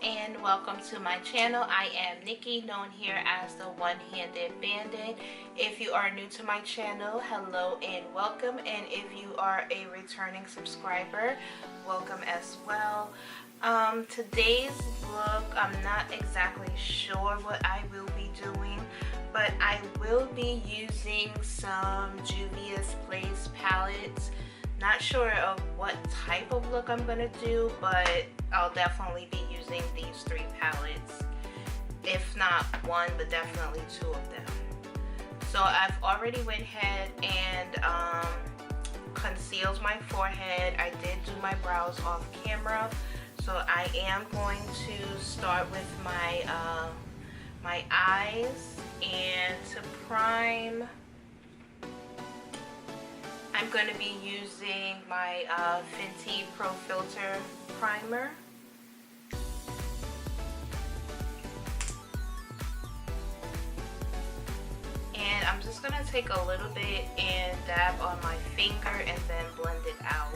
and welcome to my channel. I am Nikki, known here as the One-Handed Bandit. If you are new to my channel, hello and welcome, and if you are a returning subscriber, welcome as well. Today's look, I'm not exactly sure what I will be doing, but I will be using some Juvias Place palettes. Not sure of what type of look I'm gonna do, but I'll definitely be using these three palettes, if not one, but definitely two of them. So I've already went ahead and concealed my forehead. I did do my brows off camera, so I am going to start with my my eyes, and to prime, I'm going to be using my Fenty Pro Filter primer. And I'm just going to take a little bit and dab on my finger and then blend it out.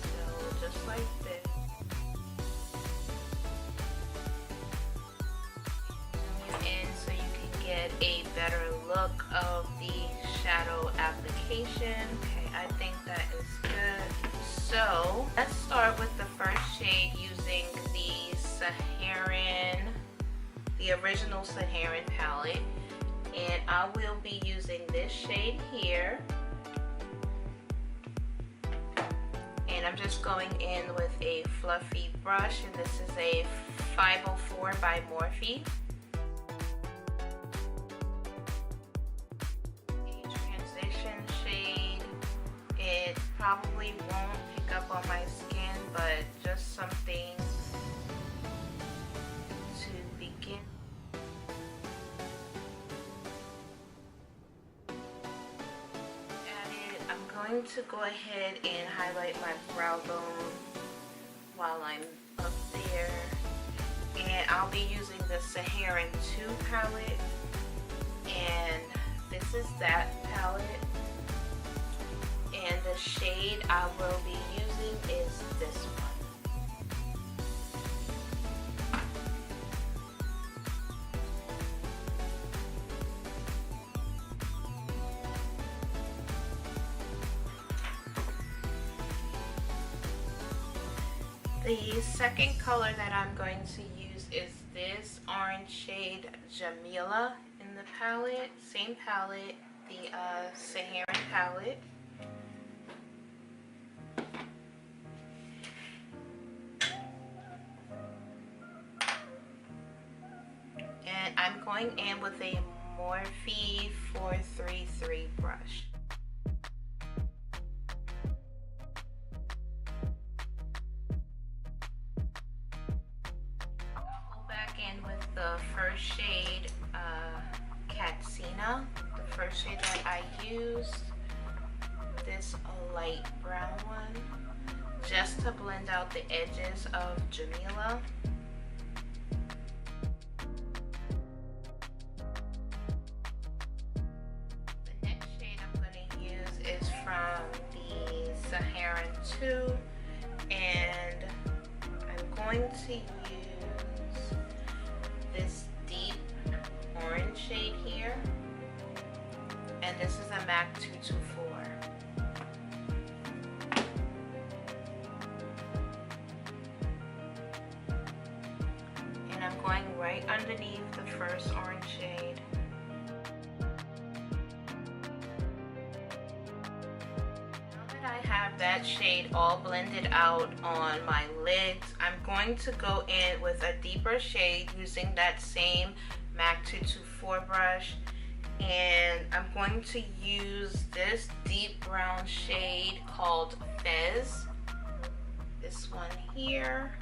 So just like this. And so you can get a better look of the shadow application. Okay, I think that is good. So let's start with the first shade using the Saharan, the original Saharan palette, and I will be using this shade here. And I'm just going in with a fluffy brush, and this is a 504 by Morphe. It probably won't pick up on my skin, but just something to begin. I'm going to go ahead and highlight my brow bone while I'm up there, and I'll be using the Saharan 2 palette, and this is that palette. And the shade I will be using is this one. The second color that I'm going to use is this orange shade, Jamila, in the palette. Same palette, the Saharan palette. And I'm going in with a Morphe 433 brush. I'll go back in with the first shade, Katsina, the first shade that I used, this light brown one, just to blend out the edges of Jamila. Is from the Saharan 2, and I'm going to use this deep orange shade here, and this is a MAC 224. And I'm going right underneath the first orange shade. Have that shade all blended out on my lids, I'm going to go in with a deeper shade using that same MAC 224 brush, and I'm going to use this deep brown shade called Fez, this one here,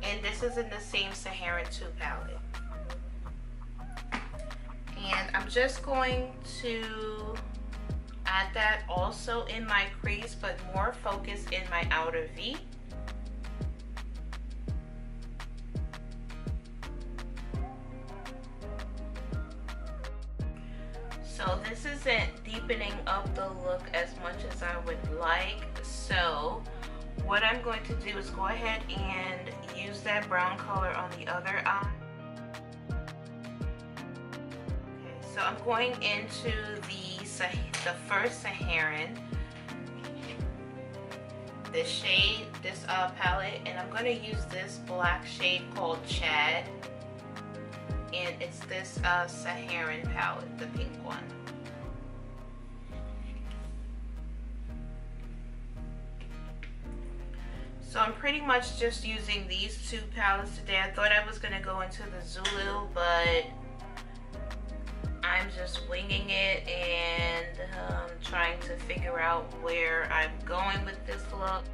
and this is in the same Saharan 2 palette. And I'm just going to add that also in my crease, but more focused in my outer V. So this isn't deepening up the look as much as I would like, so what I'm going to do is go ahead and use that brown color on the other eye. Okay, so I'm going into the first Saharan, this palette, and I'm going to use this black shade called Chad, and it's this Saharan palette, the pink one. So I'm pretty much just using these two palettes today. I thought I was going to go into the Zulu, but I'm just winging it and trying to figure out where I'm going with this look.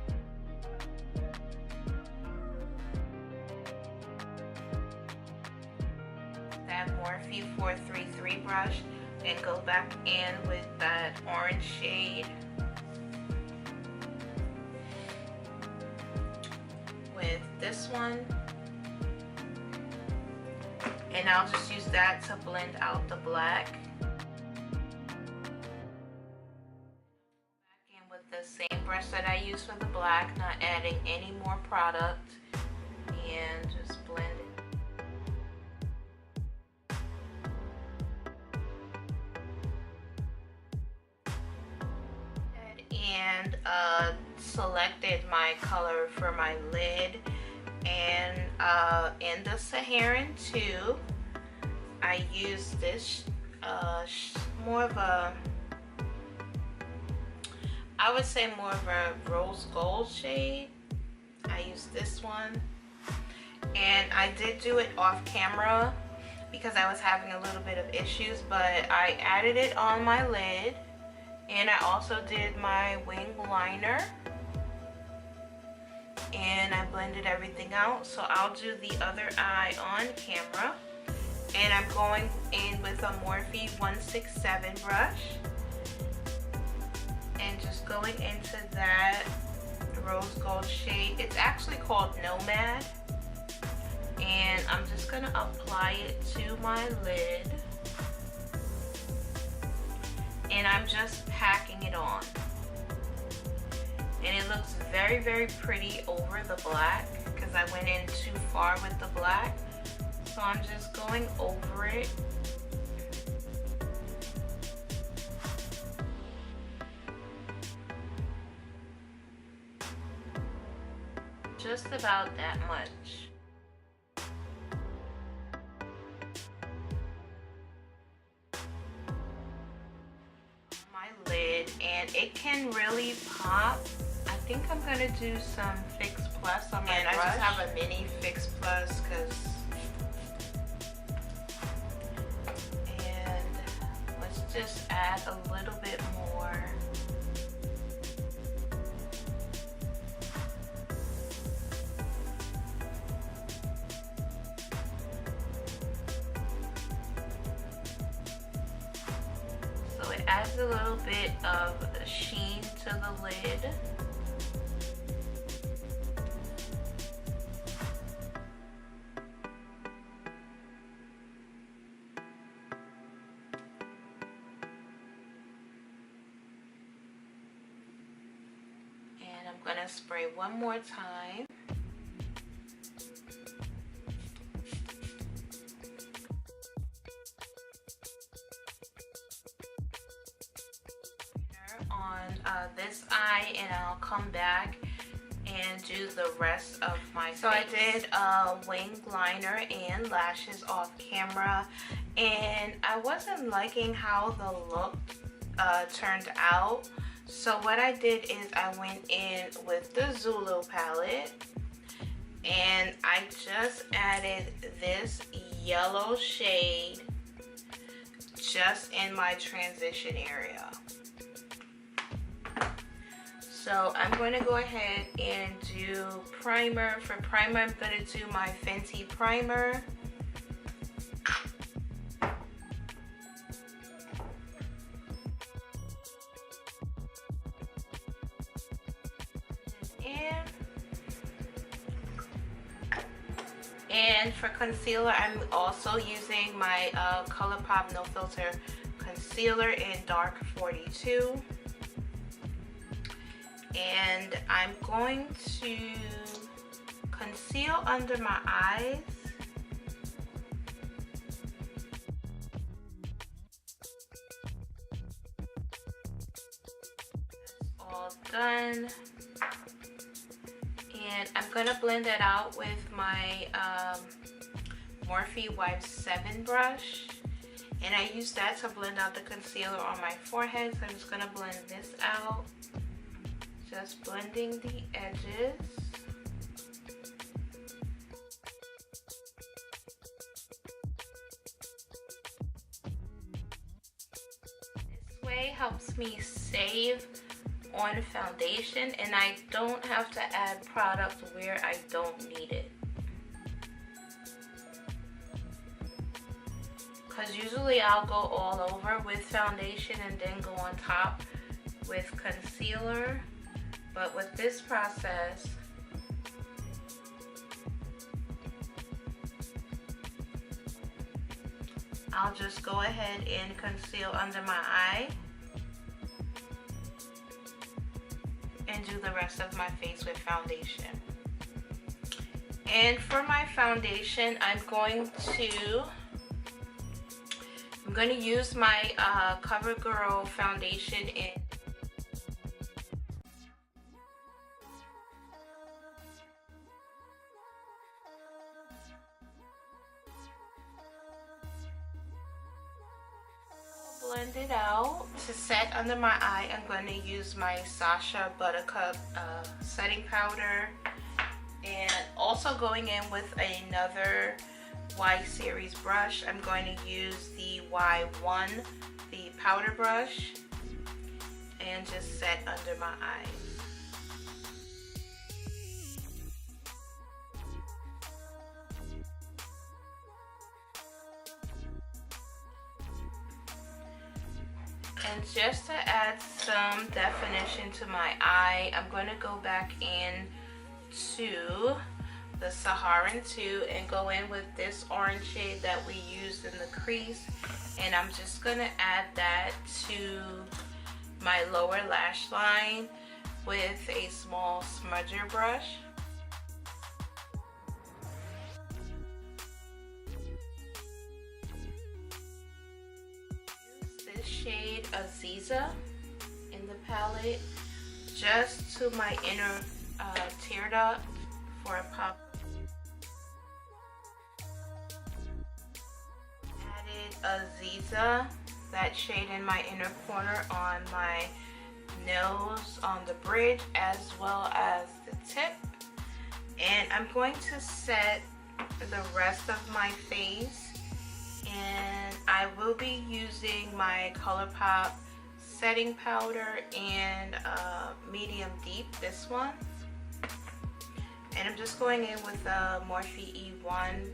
That Morphe 433 brush and go back in with that orange shade. With this one, and I'll just use that to blend out the black. Back in with the same brush that I used for the black, not adding any more product, and just blend it. And selected my color for my lid, and in the Saharan 2 I used this more of a, I would say more of a rose gold shade. I used this one, and I did do it off camera because I was having a little bit of issues, but I added it on my lid, and I also did my wing liner, and I blended everything out. So I'll do the other eye on camera, and I'm going in with a Morphe 167 brush and just going into that rose gold shade. It's actually called Nomad, and I'm just gonna apply it to my lid, and I'm just packing it on. And it looks very, very pretty over the black because I went in too far with the black. So I'm just going over it. Just about that much. My lid, and it can really pop. I think I'm gonna do some Fix Plus on my brush. I just have a mini Fix Plus and let's just add a little bit more. So it adds a little bit of sheen to the lid. I'm gonna spray one more time. On this eye, and I'll come back and do the rest of my face. So I did wing liner and lashes off camera, and I wasn't liking how the look turned out. So what I did is I went in with the Zulu palette, and I just added this yellow shade just in my transition area. So I'm going to go ahead and do primer. For primer, I'm going to do my Fenty primer. And for concealer, I'm also using my ColourPop No Filter concealer in dark 42. And I'm going to conceal under my eyes. That's all done. And I'm gonna blend it out with my Morphe Wipe 7 brush. And I use that to blend out the concealer on my forehead. So I'm just gonna blend this out. Just blending the edges. This way helps me save on foundation, and I don't have to add product where I don't need it. Because usually I'll go all over with foundation and then go on top with concealer. But with this process, I'll just go ahead and conceal under my eye and do the rest of my face with foundation. And for my foundation, I'm going to use my CoverGirl foundation in blend it out. To set under my eye, I'm going to use my Sacha Buttercup setting powder, and also going in with another Y series brush. I'm going to use the Y1, the powder brush, and just set under my eyes. And just to add some definition to my eye, I'm going to go back in to the Saharan 2 and go in with this orange shade that we used in the crease, and I'm just going to add that to my lower lash line with a small smudger brush. Use this shade Aziza in the palette just to my inner tear duct for a pop. Added Aziza, that shade in my inner corner, on my nose, on the bridge, as well as the tip. And I'm going to set the rest of my face, and I will be using my ColourPop setting powder and medium deep, this one. And I'm just going in with the Morphe E1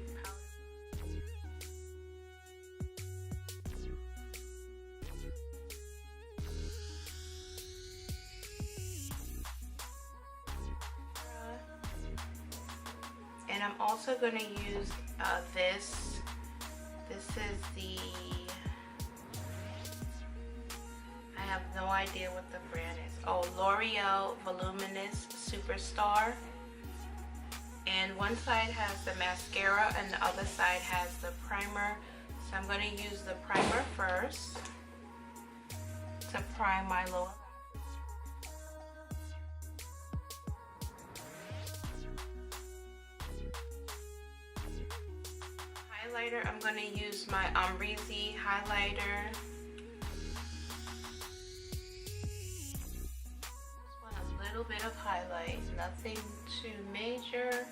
and I'm also going to use this is the, I have no idea what the brand is. Oh, L'Oreal Voluminous Superstar. And one side has the mascara and the other side has the primer. So I'm going to use the primer first to prime my lower. Highlighter, I'm going to use my Amrezy highlighter. Just want a little bit of highlight, nothing too major.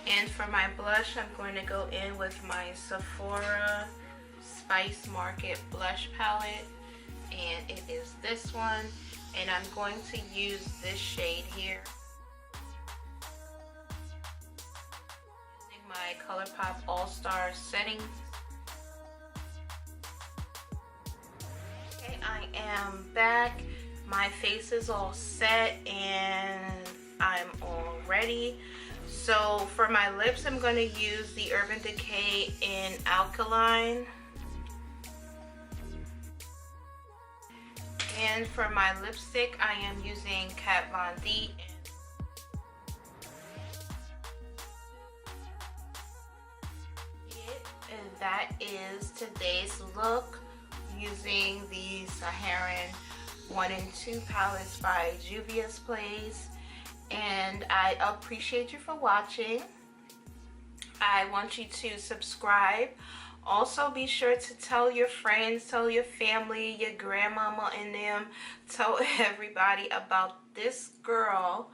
And for my blush, I'm going to go in with my Sephora Spice Market blush palette, and it is this one, and I'm going to use this shade here. Using my ColourPop All-Star setting. Okay, I am back. My face is all set and I'm all ready. So for my lips, I'm going to use the Urban Decay in Alkaline. And for my lipstick, I am using Kat Von D. And that is today's look using the Saharan 1 and 2 palettes by Juvias Plays. And I appreciate you for watching. I want you to subscribe. Also, be sure to tell your friends, tell your family, your grandmama and them, tell everybody about this girl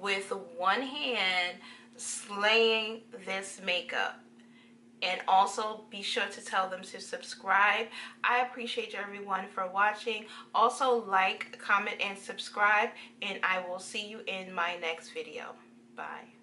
with one hand slaying this makeup. And also be sure to tell them to subscribe. I appreciate everyone for watching. Also like, comment, and subscribe. And I will see you in my next video. Bye.